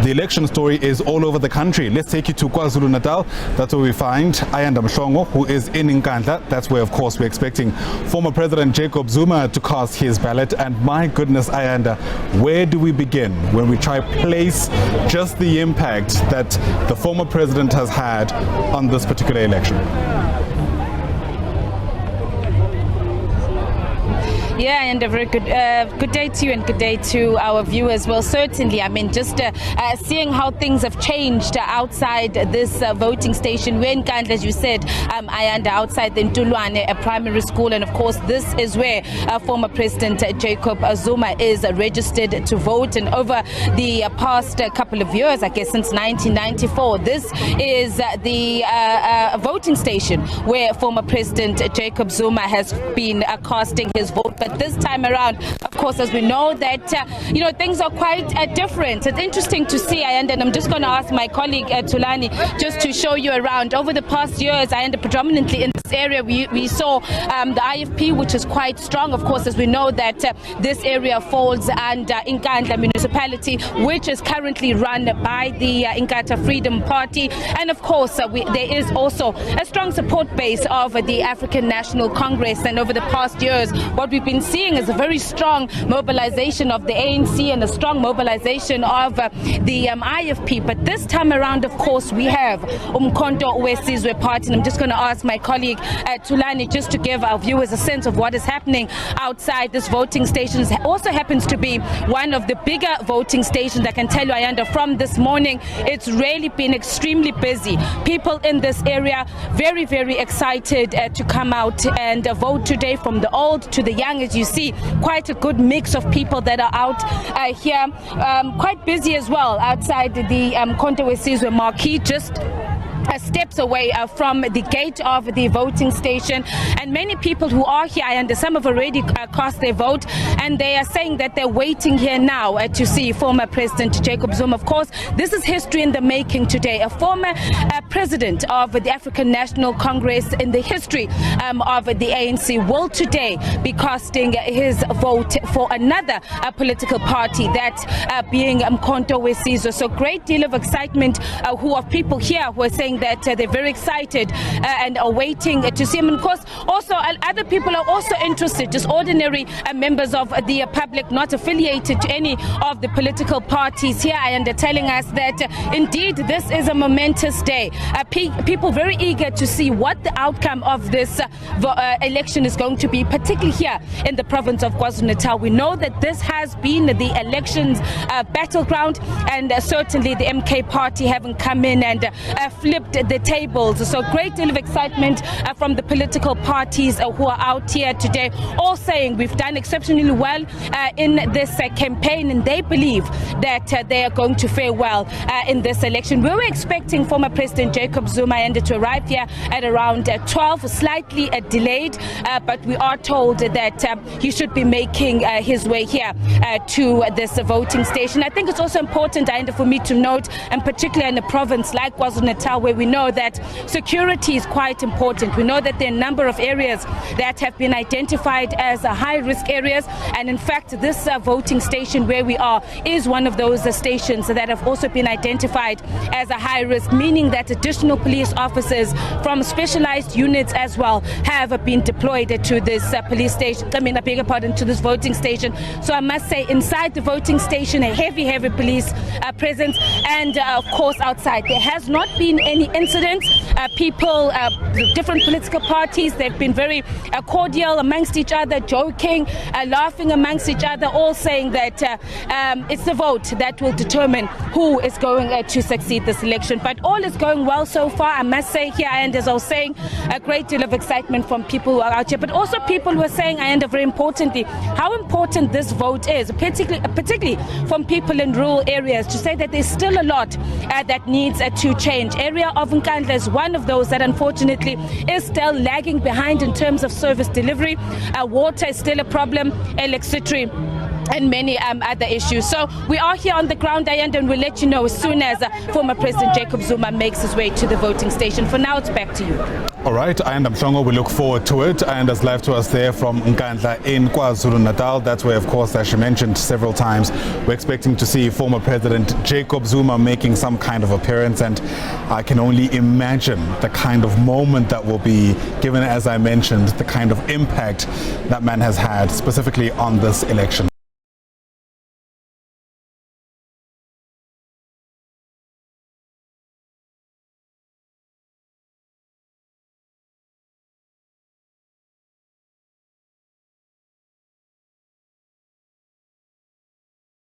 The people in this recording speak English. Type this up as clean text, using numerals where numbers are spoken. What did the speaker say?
The election story is all over the country. Let's take you to KwaZulu-Natal. That's where we find Ayanda Mhlongo, who is in Nkandla. That's where, of course, we're expecting former President Jacob Zuma to cast his ballot. And my goodness, Ayanda, where do we begin when we try place just the impact that the former president has had on this particular election? Yeah, and a very good day to you and good day to our viewers. Well, certainly, I mean, just seeing how things have changed outside this voting station. We're in Nkandla, as you said, Ayanda, outside the Ntulwane primary school. And of course, this is where former President Jacob Zuma is registered to vote. And over the past couple of years, I guess since 1994, this is the voting station where former President Jacob Zuma has been casting his vote. But this time around, of course, as we know that, things are quite different. It's interesting to see, and I'm just going to ask my colleague Tulani just to show you around. Over the past years, predominantly in this area, we saw the IFP, which is quite strong. Of course, as we know that this area falls under Nkandla municipality, which is currently run by the Inkatha Freedom Party. And of course, there is also a strong support base of the African National Congress. And over the past years, what we've been seeing is a very strong mobilization of the ANC and a strong mobilization of the IFP. But this time around, of course, we have Umkhonto Wesizwe Party. And I'm just going to ask my colleague Tulani just to give our viewers a sense of what is happening outside this voting station. It also happens to be one of the bigger voting stations. I can tell you, Ayanda, from this morning, it's really been extremely busy. People in this area very, very excited to come out and vote today, from the old to the young. As you see, quite a good mix of people that are out here, quite busy as well outside the Umkhonto Wesizwe marquee, just steps away from the gate of the voting station. And many people who are here, and some have already cast their vote, and they are saying that they're waiting here now to see former President Jacob Zuma. Of course, this is history in the making today. A former president of the African National Congress in the history of the ANC will today be casting his vote for another political party, that being Umkhonto Wesizwe. So great deal of excitement of people here who are saying that they're very excited and are waiting to see him. And of course, also other people are also interested, just ordinary members of the public not affiliated to any of the political parties here, and telling us that indeed this is a momentous day. People very eager to see what the outcome of this election is going to be, particularly here in the province of KwaZulu-Natal. We know that this has been the elections battleground, and certainly the MK party haven't come in and flipped the tables. So great deal of excitement from the political parties who are out here today, all saying we've done exceptionally well in this campaign, and they believe that they are going to fare well in this election. We were expecting former President Jacob Zuma to arrive here at around 12, slightly delayed, but we are told that he should be making his way here to this voting station. I think it's also important, for me to note, and particularly in a province like KwaZulu-Natal, where we know that security is quite important. We know that there are a number of areas that have been identified as high-risk areas, and in fact, this voting station where we are is one of those stations that have also been identified as a high risk, meaning that additional police officers from specialized units as well have been deployed to this police station. To this voting station. So I must say, inside the voting station, a heavy police presence, and of course outside there has not been any incidents. People, different political parties, they've been very cordial amongst each other, joking, laughing amongst each other, all saying that it's the vote that will determine who is going to succeed this election. But all is going well so far, I must say here, and as I was saying, a great deal of excitement from people who are out here, but also people who are saying, and very importantly, how important this vote is, particularly from people in rural areas, to say that there's still a lot that needs to change. Area of Nkandla is one of those that unfortunately is still lagging behind in terms of service delivery. Water is still a problem, electricity and many other issues. So we are here on the ground, Ayanda, and we'll let you know as soon as former President Jacob Zuma makes his way to the voting station. For now, it's back to you. All right, Ayanda Mhlongo, we look forward to it. Ayanda's live to us there from Nkandla in KwaZulu-Natal. That's where, of course, as she mentioned several times, we're expecting to see former President Jacob Zuma making some kind of appearance, and I can only imagine the kind of moment that will be, given, as I mentioned, the kind of impact that man has had specifically on this election.